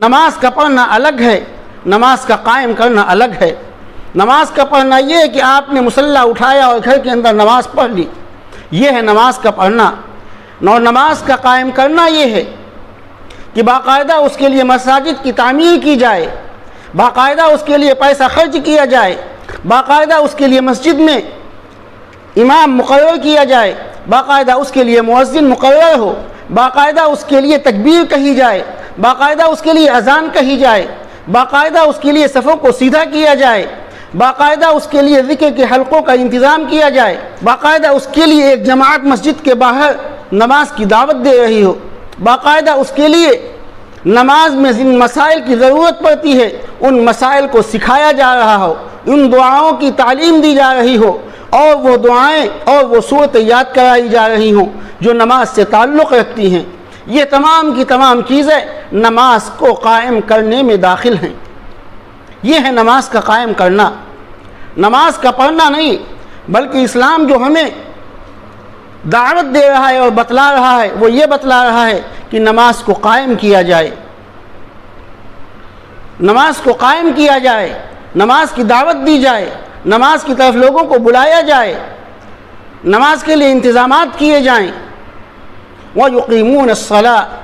نماز کا پڑھنا الگ ہے، نماز کا قائم کرنا الگ ہے۔ نماز کا پڑھنا یہ ہے کہ آپ نے مصلی اٹھایا اور گھر کے اندر نماز پڑھ لی، یہ ہے نماز کا پڑھنا۔ اور نماز کا قائم کرنا یہ ہے کہ باقاعدہ اس کے لیے مساجد کی تعمیر کی جائے، باقاعدہ اس کے لیے پیسہ خرچ کیا جائے، باقاعدہ اس کے لیے مسجد میں امام مقرر کیا جائے، باقاعدہ اس کے لیے مؤذن مقرر ہو، باقاعدہ اس کے لیے تکبیر کہی جائے، باقاعدہ اس کے لیے اذان کہی جائے، باقاعدہ اس کے لیے صفوں کو سیدھا کیا جائے، باقاعدہ اس کے لیے ذکر کے حلقوں کا انتظام کیا جائے، باقاعدہ اس کے لیے ایک جماعت مسجد کے باہر نماز کی دعوت دے رہی ہو، باقاعدہ اس کے لیے نماز میں جن مسائل کی ضرورت پڑتی ہے ان مسائل کو سکھایا جا رہا ہو، ان دعاؤں کی تعلیم دی جا رہی ہو، اور وہ دعائیں اور وہ صورتیں یاد کرائی جا رہی ہوں جو نماز سے تعلق رکھتی ہیں۔ یہ تمام کی تمام چیزیں نماز کو قائم کرنے میں داخل ہیں۔ یہ ہے نماز کا قائم کرنا، نماز کا پڑھنا نہیں، بلکہ اسلام جو ہمیں دعوت دے رہا ہے اور بتلا رہا ہے وہ یہ بتلا رہا ہے کہ نماز کو قائم کیا جائے، نماز کو قائم کیا جائے، نماز کی دعوت دی جائے، نماز کی طرف لوگوں کو بلایا جائے، نماز کے لیے انتظامات کیے جائیں۔ وَيُقِيمُونَ الصَّلَاةَ